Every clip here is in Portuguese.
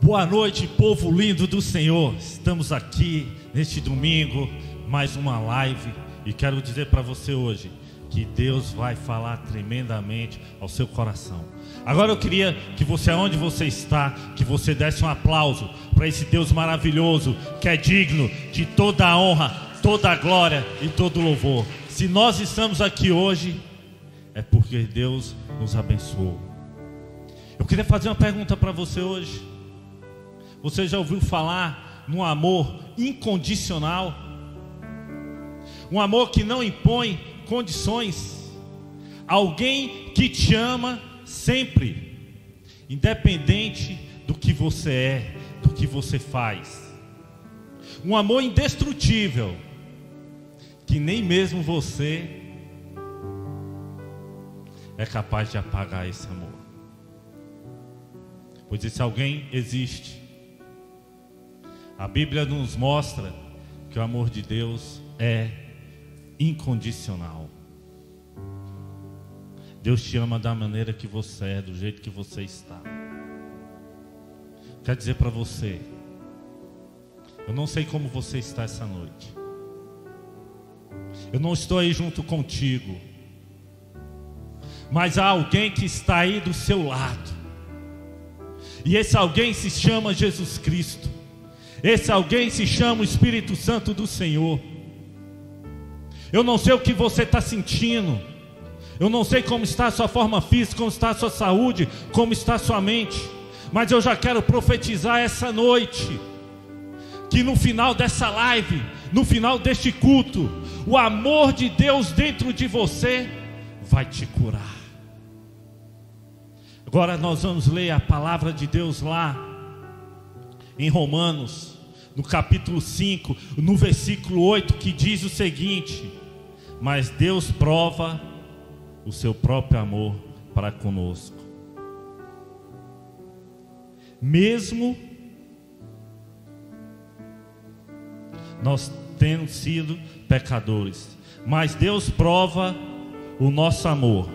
Boa noite, povo lindo do Senhor. Estamos aqui neste domingo, mais uma live, e quero dizer para você hoje que Deus vai falar tremendamente ao seu coração. Agora eu queria que você, aonde você está, que você desse um aplauso para esse Deus maravilhoso, que é digno de toda a honra, toda a glória e todo o louvor. Se nós estamos aqui hoje, é porque Deus nos abençoou. Eu queria fazer uma pergunta para você hoje. Você já ouviu falar num amor incondicional? Um amor que não impõe condições. Alguém que te ama sempre, independente do que você é, do que você faz. Um amor indestrutível, que nem mesmo você é capaz de apagar esse amor. Pois esse alguém existe. A Bíblia nos mostra que o amor de Deus é incondicional. Deus te ama da maneira que você é, do jeito que você está. Quero dizer para você, eu não sei como você está essa noite. Eu não estou aí junto contigo, mas há alguém que está aí do seu lado. E esse alguém se chama Jesus Cristo. Esse alguém se chama o Espírito Santo do Senhor. Eu não sei o que você está sentindo. Eu não sei como está a sua forma física, como está a sua saúde, como está a sua mente. Mas eu já quero profetizar essa noite, que no final dessa live, no final deste culto, o amor de Deus dentro de você vai te curar. Agora nós vamos ler a palavra de Deus lá em Romanos, no capítulo 5, no versículo 8, que diz o seguinte: mas Deus prova o seu próprio amor para conosco, mesmo nós tendo sido pecadores, mas Deus prova o nosso amor,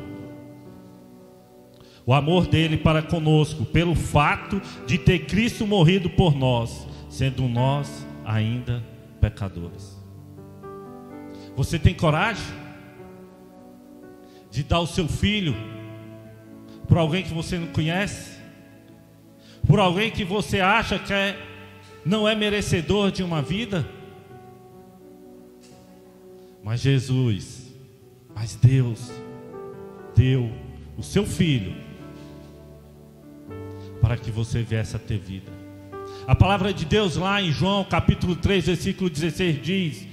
o amor dele para conosco, pelo fato de ter Cristo morrido por nós, sendo nós ainda pecadores. Você tem coragem de dar o seu filho para alguém que você não conhece, por alguém que você acha que não é merecedor de uma vida? Mas Jesus, mas Deus deu o seu filho para que você viesse a ter vida. A palavra de Deus lá em João capítulo 3, versículo 16 diz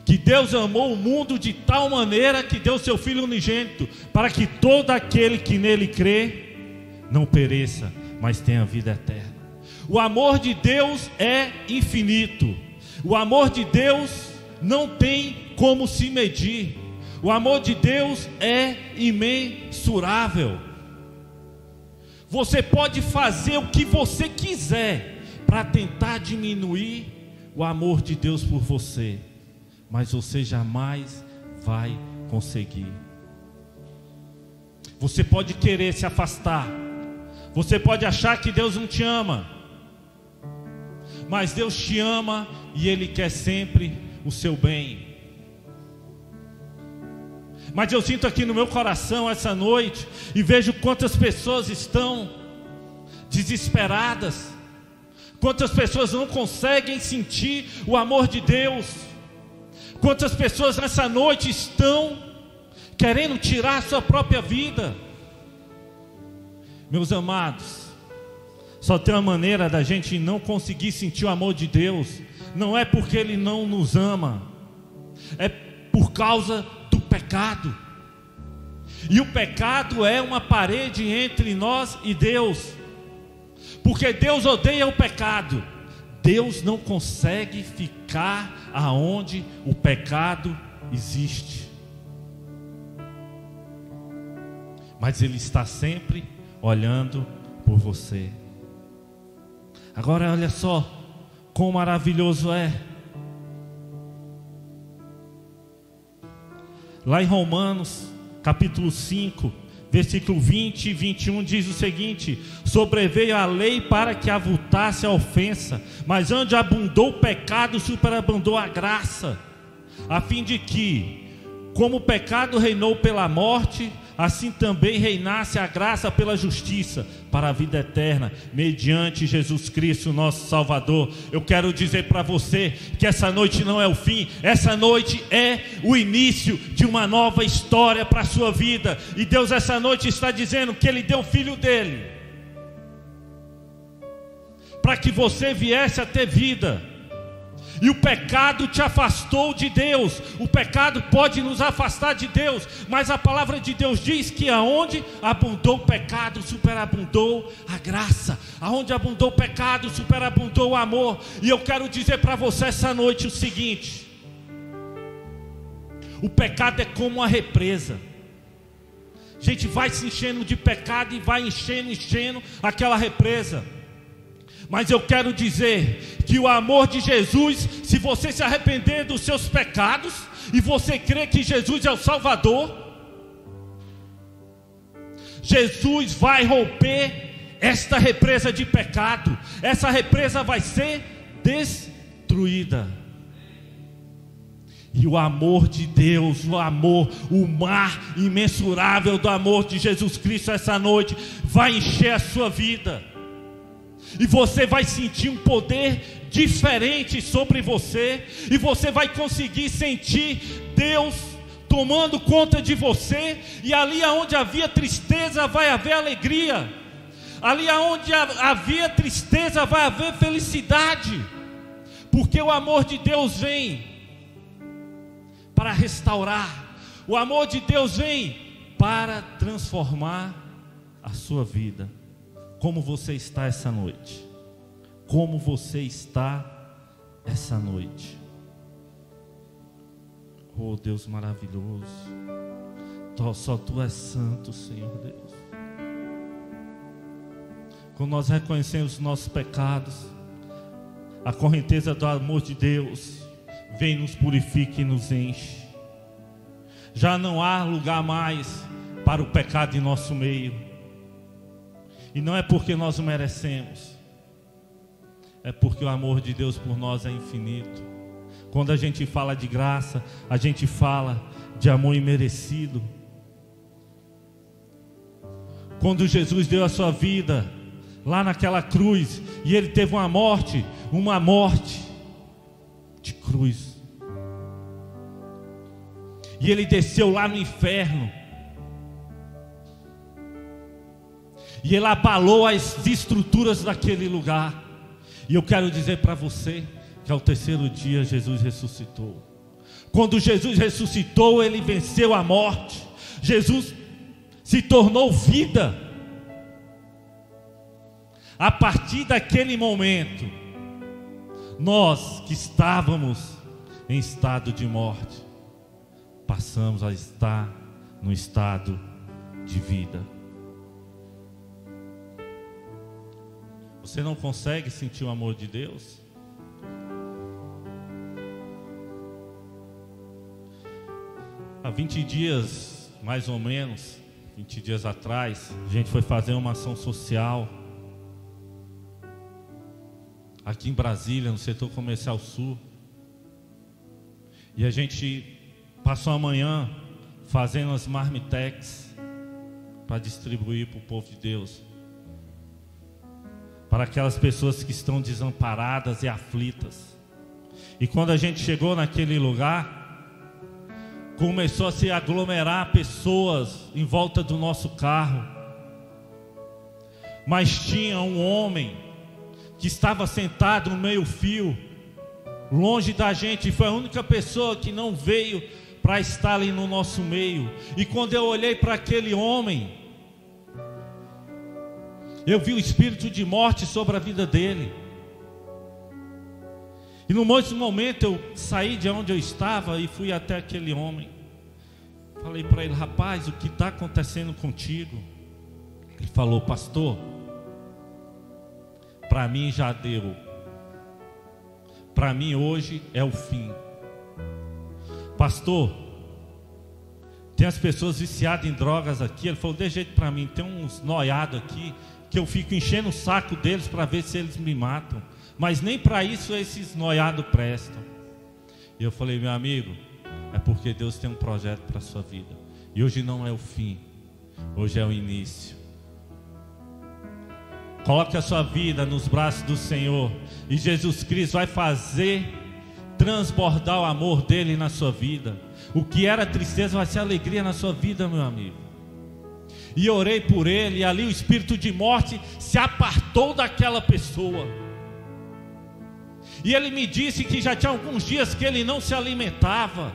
que Deus amou o mundo de tal maneira que deu seu Filho unigênito, para que todo aquele que nele crê não pereça, mas tenha vida eterna. O amor de Deus é infinito. O amor de Deus não tem como se medir. O amor de Deus é imensurável. Você pode fazer o que você quiser para tentar diminuir o amor de Deus por você, mas você jamais vai conseguir. Você pode querer se afastar, você pode achar que Deus não te ama, mas Deus te ama e Ele quer sempre o seu bem. Mas eu sinto aqui no meu coração essa noite e vejo quantas pessoas estão desesperadas, quantas pessoas não conseguem sentir o amor de Deus, quantas pessoas nessa noite estão querendo tirar a sua própria vida. Meus amados, só tem uma maneira da gente não conseguir sentir o amor de Deus. Não é porque Ele não nos ama, é por causa do pecado. E o pecado é uma parede entre nós e Deus, porque Deus odeia o pecado. Deus não consegue ficar aonde o pecado existe, mas Ele está sempre olhando por você. Agora olha só quão maravilhoso é. Lá em Romanos capítulo 5, versículo 20 e 21 diz o seguinte: sobreveio a lei para que avultasse a ofensa, mas onde abundou o pecado, superabundou a graça, a fim de que, como o pecado reinou pela morte, assim também reinasse a graça pela justiça, para a vida eterna, mediante Jesus Cristo, nosso Salvador. Eu quero dizer para você que essa noite não é o fim, essa noite é o início de uma nova história para a sua vida. E Deus essa noite está dizendo que Ele deu o Filho dEle, para que você viesse a ter vida. E o pecado te afastou de Deus. O pecado pode nos afastar de Deus, mas a palavra de Deus diz que aonde abundou o pecado, superabundou a graça. Aonde abundou o pecado, superabundou o amor. E eu quero dizer para você essa noite o seguinte: o pecado é como uma represa. A gente vai se enchendo de pecado e vai enchendo aquela represa. Mas eu quero dizer que o amor de Jesus, se você se arrepender dos seus pecados e você crer que Jesus é o Salvador, Jesus vai romper esta represa de pecado. Essa represa vai ser destruída. E o amor de Deus, o amor, o mar imensurável do amor de Jesus Cristo essa noite vai encher a sua vida. E você vai sentir um poder diferente sobre você. E você vai conseguir sentir Deus tomando conta de você. E ali onde havia tristeza vai haver alegria. Ali onde havia tristeza vai haver felicidade. Porque o amor de Deus vem para restaurar. O amor de Deus vem para transformar a sua vida. Como você está essa noite? Como você está essa noite? Oh Deus maravilhoso, só Tu és santo, Senhor Deus. Quando nós reconhecemos os nossos pecados, a correnteza do amor de Deus vem, nos purifica e nos enche. Já não há lugar mais para o pecado em nosso meio. E não é porque nós o merecemos, é porque o amor de Deus por nós é infinito. Quando a gente fala de graça, a gente fala de amor imerecido. Quando Jesus deu a sua vida lá naquela cruz, e Ele teve uma morte de cruz, e Ele desceu lá no inferno, e Ele abalou as estruturas daquele lugar. E eu quero dizer para você que ao terceiro dia Jesus ressuscitou. Quando Jesus ressuscitou, Ele venceu a morte. Jesus se tornou vida. A partir daquele momento, nós que estávamos em estado de morte, passamos a estar no estado de vida. Você não consegue sentir o amor de Deus? Há 20 dias, mais ou menos, 20 dias atrás, a gente foi fazer uma ação social aqui em Brasília, no setor comercial sul. E a gente passou a manhã fazendo as marmitex para distribuir para o povo de Deus, para aquelas pessoas que estão desamparadas e aflitas. E quando a gente chegou naquele lugar, começou a se aglomerar pessoas em volta do nosso carro. Mas tinha um homem que estava sentado no meio-fio, longe da gente, e foi a única pessoa que não veio para estar ali no nosso meio. E quando eu olhei para aquele homem, eu vi o espírito de morte sobre a vida dele. E no mesmo momento eu saí de onde eu estava e fui até aquele homem. Falei para ele: rapaz, o que está acontecendo contigo? Ele falou: pastor, para mim já deu. Para mim hoje é o fim. Pastor, Tem as pessoas viciadas em drogas aqui. Ele falou, dê jeito para mim, tem uns noiados aqui que eu fico enchendo o saco deles para ver se eles me matam, mas nem para isso esses noiados prestam. E eu falei, meu amigo, é porque Deus tem um projeto para a sua vida, e hoje não é o fim, hoje é o início. Coloque a sua vida nos braços do Senhor, e Jesus Cristo vai fazer transbordar o amor dele na sua vida. O que era tristeza vai ser alegria na sua vida, meu amigo. E orei por ele, e ali o espírito de morte se apartou daquela pessoa. E ele me disse que já tinha alguns dias que ele não se alimentava,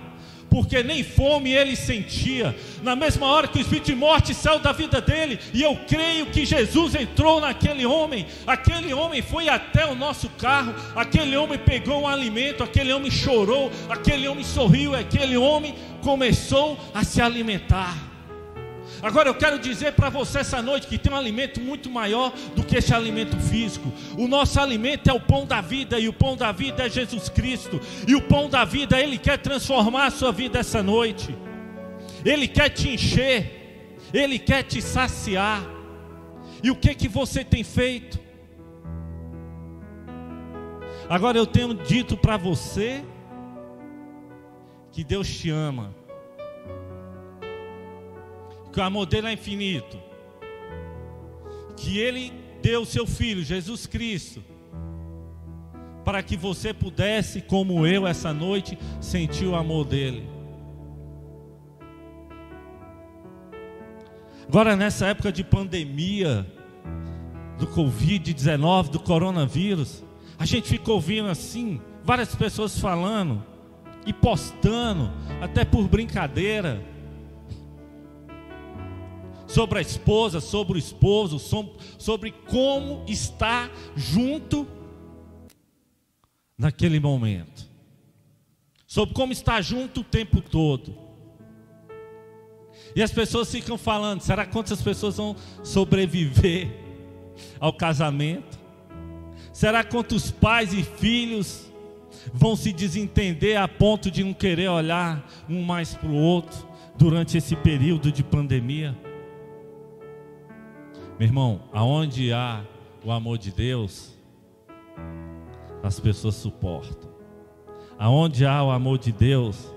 porque nem fome ele sentia. Na mesma hora que o espírito de morte saiu da vida dele, e eu creio que Jesus entrou naquele homem. Aquele homem foi até o nosso carro, aquele homem pegou um alimento, aquele homem chorou, aquele homem sorriu, aquele homem começou a se alimentar. Agora eu quero dizer para você essa noite que tem um alimento muito maior do que esse alimento físico. O nosso alimento é o pão da vida, e o pão da vida é Jesus Cristo. E o pão da vida, Ele quer transformar a sua vida essa noite. Ele quer te encher, Ele quer te saciar. E o que você tem feito? Agora eu tenho dito para você que Deus te ama, que o amor dele é infinito, que ele deu o seu Filho, Jesus Cristo, para que você pudesse, como eu essa noite, sentir o amor dele. Agora nessa época de pandemia, do Covid-19, do coronavírus, a gente ficou ouvindo assim, várias pessoas falando e postando, até por brincadeira, sobre a esposa, sobre o esposo, sobre como estar junto naquele momento, sobre como estar junto o tempo todo. E as pessoas ficam falando, será quantas pessoas vão sobreviver ao casamento? Será quantos pais e filhos vão se desentender a ponto de não querer olhar um mais para o outro durante esse período de pandemia? Meu irmão, aonde há o amor de Deus, as pessoas suportam. Aonde há o amor de Deus,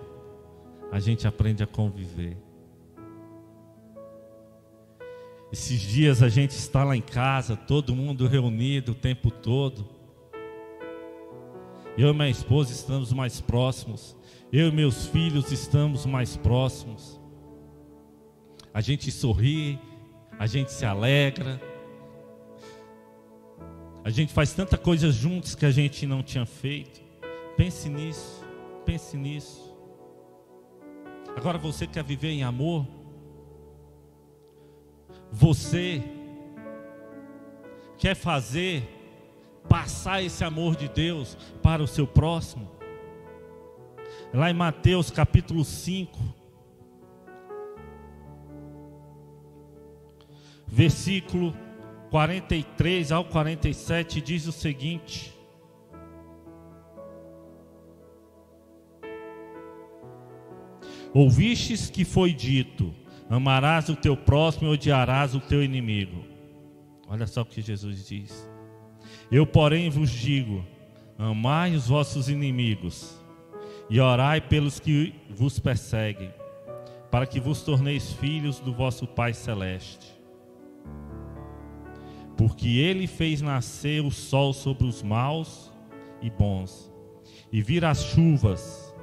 a gente aprende a conviver. Esses dias a gente está lá em casa, todo mundo reunido o tempo todo. Eu e minha esposa estamos mais próximos. Eu e meus filhos estamos mais próximos. A gente sorri, a gente se alegra, a gente faz tanta coisa juntos que a gente não tinha feito. Pense nisso, pense nisso. Agora você quer viver em amor? Você quer passar esse amor de Deus para o seu próximo? Lá em Mateus capítulo 5, versículo 43 ao 47, diz o seguinte: ouvistes que foi dito, amarás o teu próximo e odiarás o teu inimigo. Olha só o que Jesus diz. Eu, porém, vos digo, amai os vossos inimigos e orai pelos que vos perseguem, para que vos torneis filhos do vosso Pai Celeste. Porque Ele fez nascer o sol sobre os maus e bons, e vir as chuvas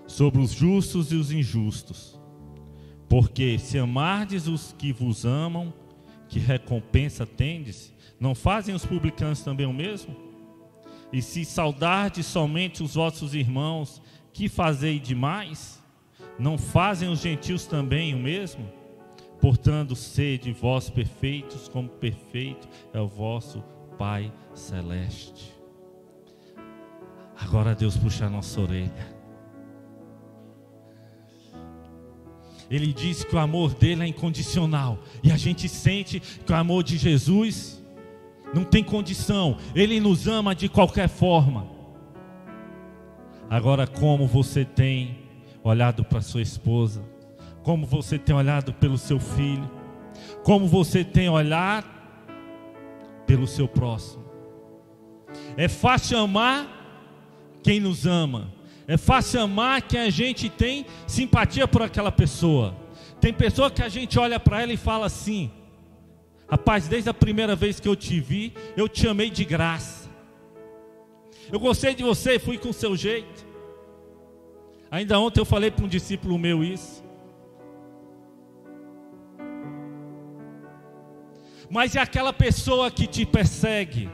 sobre os justos e os injustos. Porque se amardes os que vos amam, que recompensa tendes? Não fazem os publicanos também o mesmo? E se saudardes somente os vossos irmãos, que fazei demais? Não fazem os gentios também o mesmo? Portanto, sede vós perfeitos, como perfeito é o vosso Pai Celeste. Agora Deus puxa a nossa orelha. Ele diz que o amor dele é incondicional, e a gente sente que o amor de Jesus não tem condição. Ele nos ama de qualquer forma. Agora, como você tem olhado para sua esposa, como você tem olhado pelo seu filho, como você tem olhado pelo seu próximo. É fácil amar quem nos ama, é fácil amar quem a gente tem simpatia por aquela pessoa. Tem pessoa que a gente olha para ela e fala assim: rapaz, desde a primeira vez que eu te vi, eu te amei de graça. Eu gostei de você, fui com o seu jeito. Ainda ontem eu falei para um discípulo meu isso. Mas é aquela pessoa que te persegue,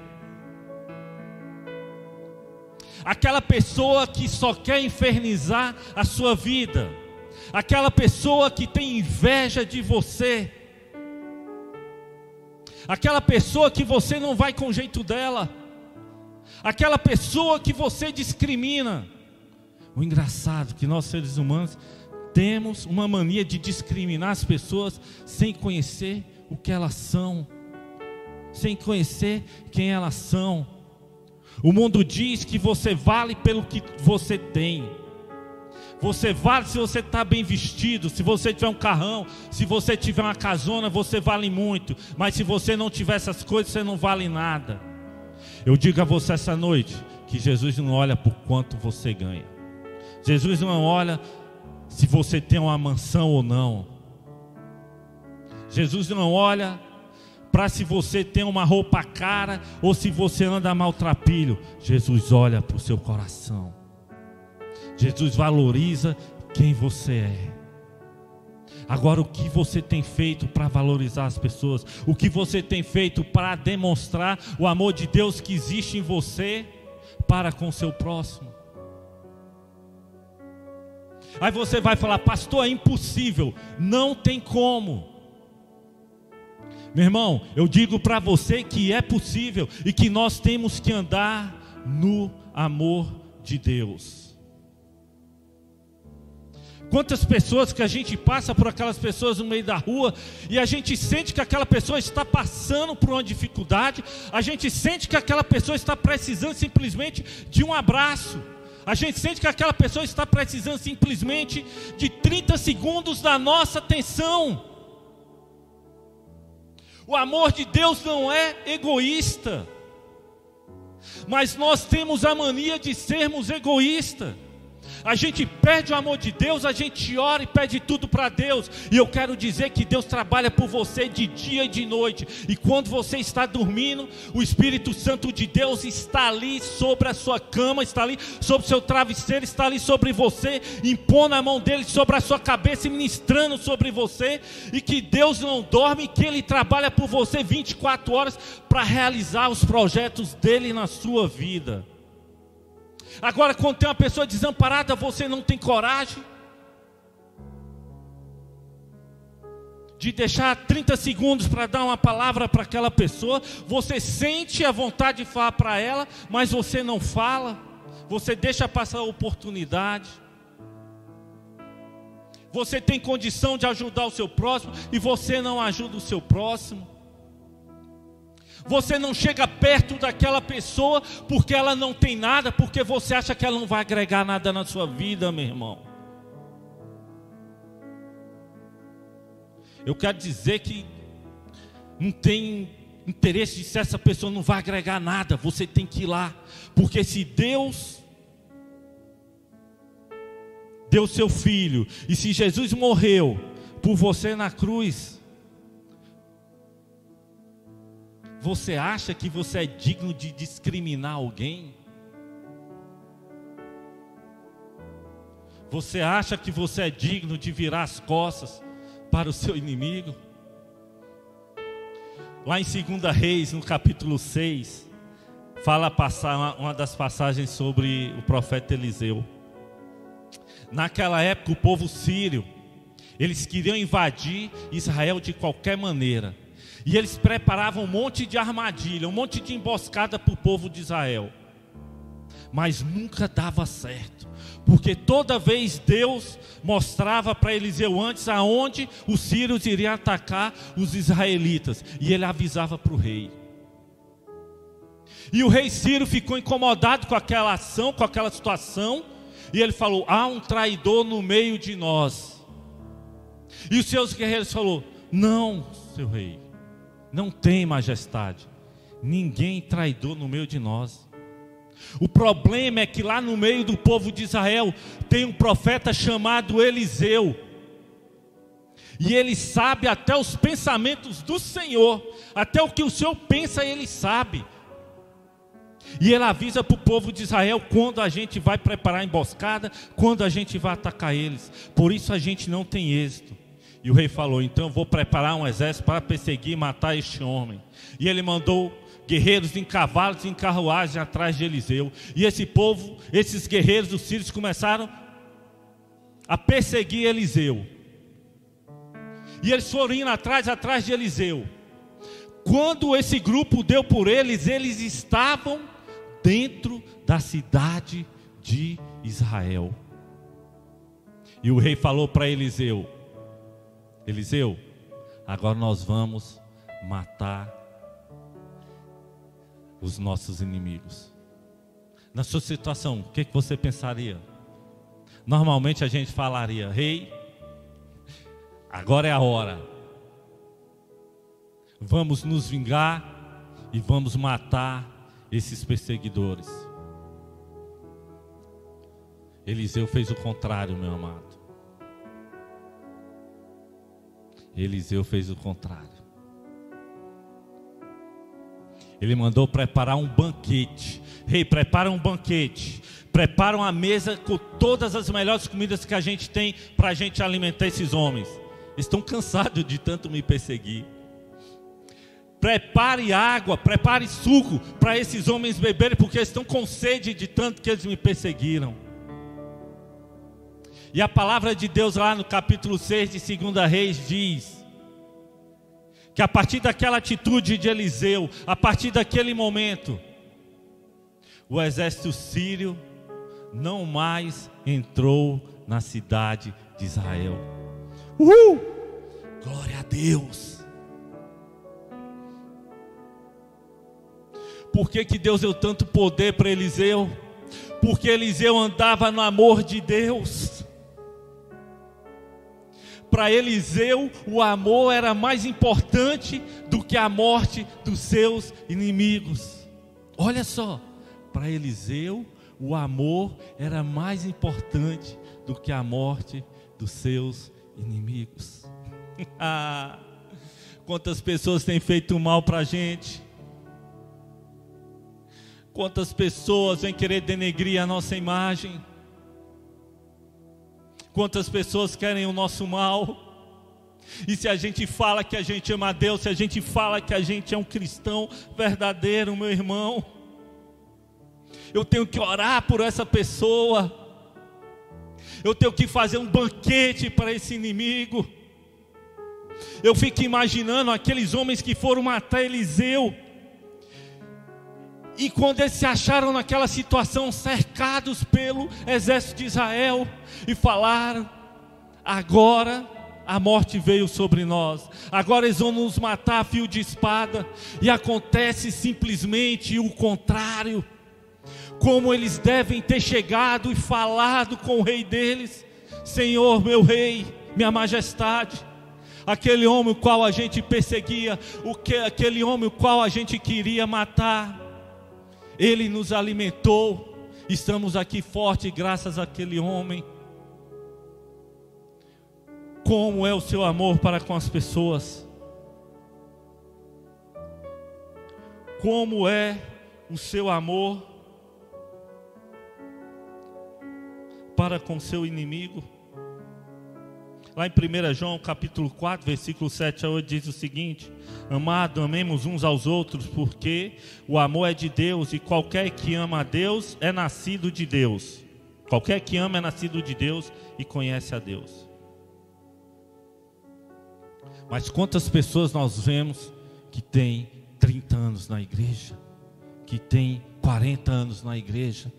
aquela pessoa que só quer infernizar a sua vida, aquela pessoa que tem inveja de você, aquela pessoa que você não vai com o jeito dela, aquela pessoa que você discrimina. O engraçado é que nós seres humanos temos uma mania de discriminar as pessoas sem conhecer o que elas são, sem conhecer quem elas são. O mundo diz que você vale pelo que você tem. Você vale se você está bem vestido, se você tiver um carrão, se você tiver uma casona, você vale muito. Mas se você não tiver essas coisas, você não vale nada. Eu digo a você essa noite que Jesus não olha por quanto você ganha. Jesus não olha se você tem uma mansão ou não. Jesus não olha para se você tem uma roupa cara ou se você anda maltrapilho. Jesus olha para o seu coração. Jesus valoriza quem você é. Agora, o que você tem feito para valorizar as pessoas? O que você tem feito para demonstrar o amor de Deus que existe em você para com o seu próximo? Aí você vai falar: pastor, é impossível. Não tem como. Meu irmão, eu digo para você que é possível e que nós temos que andar no amor de Deus. Quantas pessoas que a gente passa por aquelas pessoas no meio da rua e a gente sente que aquela pessoa está passando por uma dificuldade, a gente sente que aquela pessoa está precisando simplesmente de um abraço, a gente sente que aquela pessoa está precisando simplesmente de 30 segundos da nossa atenção. O amor de Deus não é egoísta, mas nós temos a mania de sermos egoístas. A gente pede o amor de Deus, a gente ora e pede tudo para Deus. E eu quero dizer que Deus trabalha por você de dia e de noite. E quando você está dormindo, o Espírito Santo de Deus está ali sobre a sua cama, está ali sobre o seu travesseiro, está ali sobre você, impondo a mão dele sobre a sua cabeça e ministrando sobre você. E que Deus não dorme, e que Ele trabalha por você 24 horas para realizar os projetos dele na sua vida. Agora, quando tem uma pessoa desamparada, você não tem coragem de deixar 30 segundos para dar uma palavra para aquela pessoa. Você sente a vontade de falar para ela, mas você não fala. Você deixa passar a oportunidade. Você tem condição de ajudar o seu próximo e você não ajuda o seu próximo. Você não chega perto daquela pessoa porque ela não tem nada, porque você acha que ela não vai agregar nada na sua vida, meu irmão. Eu quero dizer que não tem interesse de se essa pessoa não vai agregar nada. Você tem que ir lá, porque se Deus deu seu filho, e se Jesus morreu por você na cruz, você acha que você é digno de discriminar alguém? Você acha que você é digno de virar as costas para o seu inimigo? Lá em 2 Reis, no capítulo 6, fala uma das passagens sobre o profeta Eliseu. Naquela época o povo sírio, eles queriam invadir Israel de qualquer maneira. E eles preparavam um monte de armadilha, um monte de emboscada para o povo de Israel. Mas nunca dava certo, porque toda vez Deus mostrava para Eliseu antes aonde os sírios iriam atacar os israelitas. E ele avisava para o rei. E o rei sírio ficou incomodado com aquela ação, com aquela situação. E ele falou: há um traidor no meio de nós. E os seus guerreiros falaram: não, seu rei, não tem majestade, ninguém traidor no meio de nós. O problema é que lá no meio do povo de Israel tem um profeta chamado Eliseu. E ele sabe até os pensamentos do Senhor, até o que o Senhor pensa ele sabe. E ele avisa para o povo de Israel quando a gente vai preparar a emboscada, quando a gente vai atacar eles. Por isso a gente não tem êxito. E o rei falou: então eu vou preparar um exército para perseguir e matar este homem. E ele mandou guerreiros em cavalos e em carruagem atrás de Eliseu. E esse povo, esses guerreiros dos sírios começaram a perseguir Eliseu. E eles foram indo atrás de Eliseu. Quando esse grupo deu por eles, eles estavam dentro da cidade de Israel. E o rei falou para Eliseu: Eliseu, agora nós vamos matar os nossos inimigos. Na sua situação, o que você pensaria? Normalmente a gente falaria: rei, agora é a hora, vamos nos vingar e vamos matar esses perseguidores. Eliseu fez o contrário, meu amado. Eliseu fez o contrário. Ele mandou preparar um banquete. Rei, prepara um banquete. Prepara uma mesa com todas as melhores comidas que a gente tem para a gente alimentar esses homens. Eles estão cansados de tanto me perseguir. Prepare água, prepare suco para esses homens beberem, porque eles estão com sede de tanto que eles me perseguiram. E a palavra de Deus lá no capítulo 6 de 2 Reis diz que a partir daquela atitude de Eliseu, a partir daquele momento, o exército sírio não mais entrou na cidade de Israel. Glória a Deus! Por que Deus deu tanto poder para Eliseu? Porque Eliseu andava no amor de Deus. Para Eliseu, o amor era mais importante do que a morte dos seus inimigos. Olha só, para Eliseu, o amor era mais importante do que a morte dos seus inimigos. Quantas pessoas têm feito mal para a gente? Quantas pessoas vêm querer denegrir a nossa imagem? Quantas pessoas querem o nosso mal? E se a gente fala que a gente ama a Deus, se a gente fala que a gente é um cristão verdadeiro, meu irmão, eu tenho que orar por essa pessoa, eu tenho que fazer um banquete para esse inimigo. Eu fico imaginando aqueles homens que foram matar Eliseu, e quando eles se acharam naquela situação, cercados pelo exército de Israel, e falaram: agora a morte veio sobre nós, agora eles vão nos matar a fio de espada. E acontece simplesmente o contrário. Como eles devem ter chegado e falado com o rei deles: Senhor, meu rei, minha majestade, aquele homem o qual a gente perseguia, aquele homem o qual a gente queria matar, ele nos alimentou, estamos aqui fortes graças àquele homem. Como é o seu amor para com as pessoas? Como é o seu amor para com seu inimigo? Lá em 1 João capítulo 4, versículo 7 a 8 diz o seguinte: amado, amemos uns aos outros, porque o amor é de Deus, e qualquer que ama a Deus é nascido de Deus. Qualquer que ama é nascido de Deus e conhece a Deus. Mas quantas pessoas nós vemos que tem 30 anos na igreja, que tem 40 anos na igreja,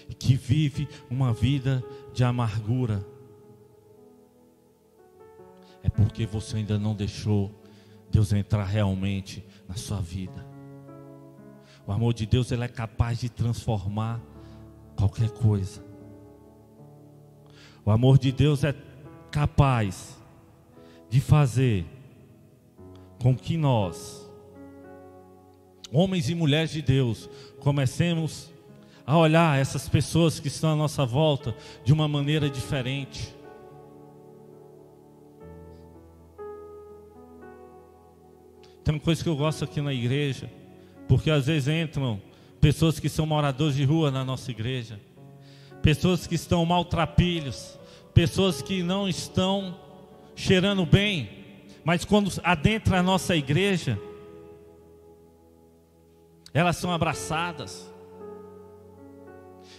e que vive uma vida de amargura? É porque você ainda não deixou Deus entrar realmente na sua vida. O amor de Deus, ele é capaz de transformar qualquer coisa. O amor de Deus é capaz de fazer com que nós, homens e mulheres de Deus, comecemos a olhar essas pessoas que estão à nossa volta de uma maneira diferente. Tem uma coisa que eu gosto aqui na igreja, porque às vezes entram pessoas que são moradores de rua na nossa igreja, pessoas que estão maltrapilhos, pessoas que não estão cheirando bem, mas quando adentra a nossa igreja, elas são abraçadas.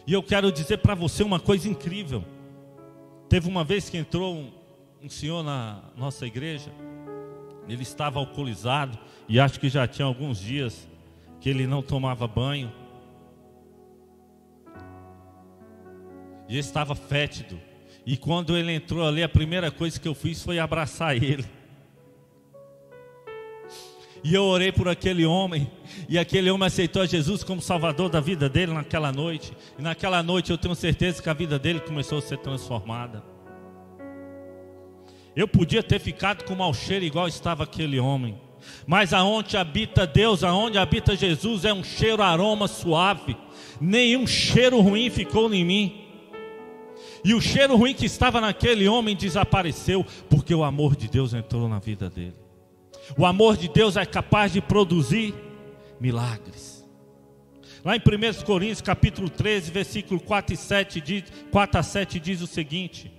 E eu quero dizer para você uma coisa incrível. Teve uma vez que entrou um senhor na nossa igreja. Ele estava alcoolizado e acho que já tinha alguns dias que ele não tomava banho. E estava fétido. E quando ele entrou ali, a primeira coisa que eu fiz foi abraçar ele. E eu orei por aquele homem, e aquele homem aceitou a Jesus como salvador da vida dele naquela noite. E naquela noite eu tenho certeza que a vida dele começou a ser transformada. Eu podia ter ficado com mau cheiro igual estava aquele homem, mas aonde habita Deus, aonde habita Jesus, é um cheiro, aroma suave. Nenhum cheiro ruim ficou em mim. E o cheiro ruim que estava naquele homem desapareceu, porque o amor de Deus entrou na vida dele. O amor de Deus é capaz de produzir milagres. Lá em 1 Coríntios capítulo 13, versículo 4 a 7 diz o seguinte: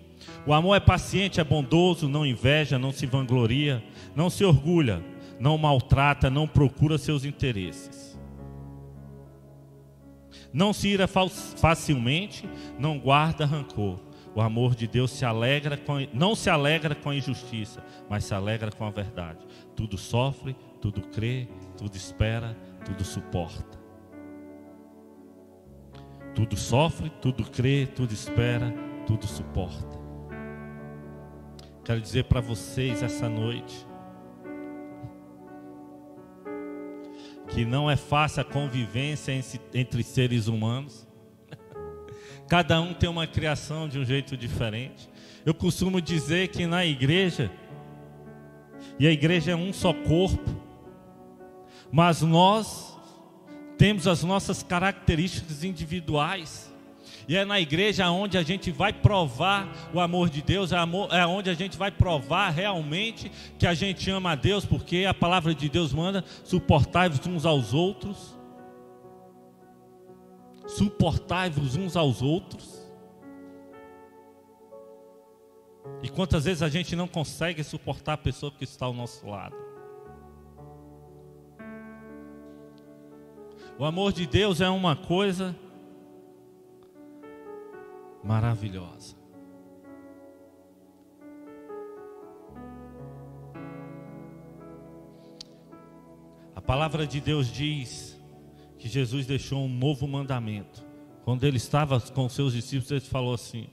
o amor é paciente, é bondoso, não inveja, não se vangloria, não se orgulha, não maltrata, não procura seus interesses, não se ira facilmente, não guarda rancor. O amor de Deus não se alegra com a injustiça, mas se alegra com a verdade. Tudo sofre, tudo crê, tudo espera, tudo suporta. Tudo sofre, tudo crê, tudo espera, tudo suporta. Quero dizer para vocês essa noite que não é fácil a convivência entre seres humanos. Cada um tem uma criação de um jeito diferente. Eu costumo dizer que na igreja, e a igreja é um só corpo, mas nós temos as nossas características individuais. E é na igreja onde a gente vai provar o amor de Deus, é onde a gente vai provar realmente que a gente ama a Deus, porque a palavra de Deus manda: suportai-vos uns aos outros. Suportai-vos uns aos outros. E quantas vezes a gente não consegue suportar a pessoa que está ao nosso lado? O amor de Deus é uma coisa maravilhosa. A palavra de Deus diz que Jesus deixou um novo mandamento. Quando ele estava com os seus discípulos, ele falou assim: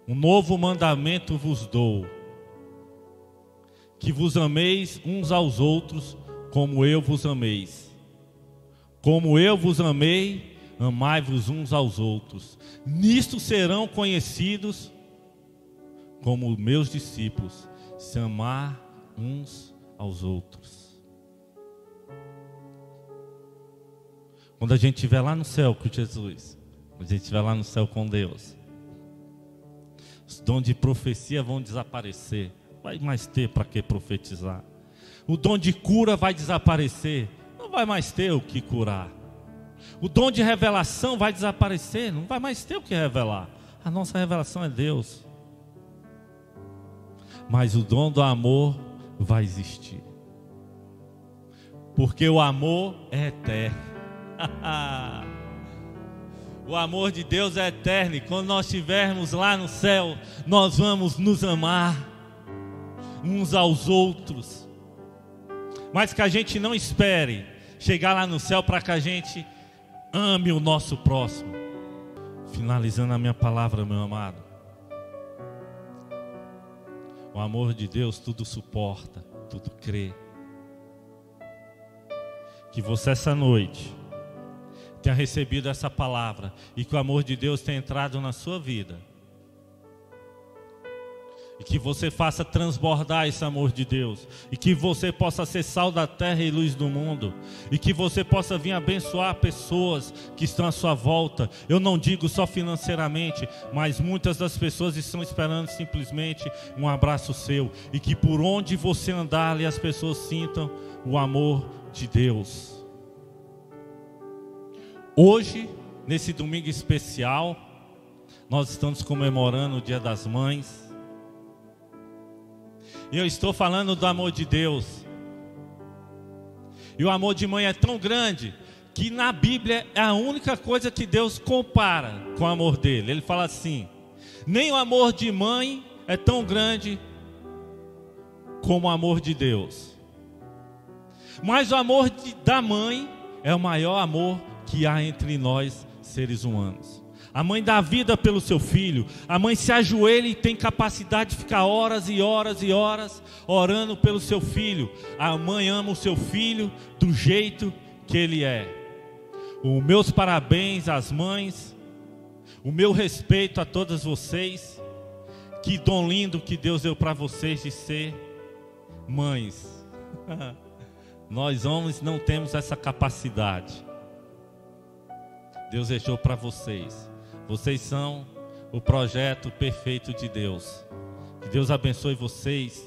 um novo mandamento vos dou, que vos ameis uns aos outros como eu vos ameis. Como eu vos amei, amai-vos uns aos outros. Nisto serão conhecidos como meus discípulos, se amar uns aos outros. Quando a gente estiver lá no céu com Jesus, quando a gente estiver lá no céu com Deus, os dons de profecia vão desaparecer. Vai mais ter para que profetizar. O dom de cura vai desaparecer. Não vai mais ter o que curar. O dom de revelação vai desaparecer. Não vai mais ter o que revelar. A nossa revelação é Deus. Mas o dom do amor vai existir. Porque o amor é eterno. O amor de Deus é eterno. E quando nós estivermos lá no céu, nós vamos nos amar uns aos outros. Mas que a gente não espere chegar lá no céu para que a gente ame o nosso próximo. Finalizando a minha palavra, meu amado, o amor de Deus tudo suporta, tudo crê. Que você essa noite tenha recebido essa palavra e que o amor de Deus tenha entrado na sua vida. E que você faça transbordar esse amor de Deus. E que você possa ser sal da terra e luz do mundo. E que você possa vir abençoar pessoas que estão à sua volta. Eu não digo só financeiramente, mas muitas das pessoas estão esperando simplesmente um abraço seu. E que por onde você andar ali as pessoas sintam o amor de Deus. Hoje, nesse domingo especial, nós estamos comemorando o Dia das Mães. E eu estou falando do amor de Deus. E o amor de mãe é tão grande que na Bíblia é a única coisa que Deus compara com o amor dele. Ele fala assim: nem o amor de mãe é tão grande como o amor de Deus. Mas o amor da mãe é o maior amor que há entre nós seres humanos. A mãe dá vida pelo seu filho. A mãe se ajoelha e tem capacidade de ficar horas e horas e horas orando pelo seu filho. A mãe ama o seu filho do jeito que ele é. Os meus parabéns às mães. O meu respeito a todas vocês. Que dom lindo que Deus deu para vocês de ser mães. Nós homens não temos essa capacidade. Deus deixou para vocês. Vocês são o projeto perfeito de Deus. Que Deus abençoe vocês.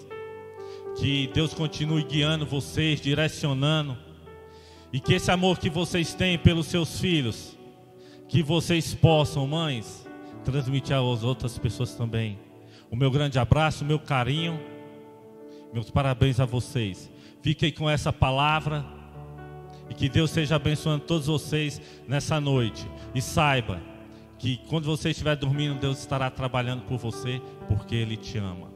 Que Deus continue guiando vocês, direcionando. E que esse amor que vocês têm pelos seus filhos, que vocês possam, mães, transmitir às outras pessoas também. O meu grande abraço, o meu carinho, meus parabéns a vocês. Fiquem com essa palavra. E que Deus seja abençoando todos vocês nessa noite. E saiba que quando você estiver dormindo, Deus estará trabalhando por você, porque Ele te ama.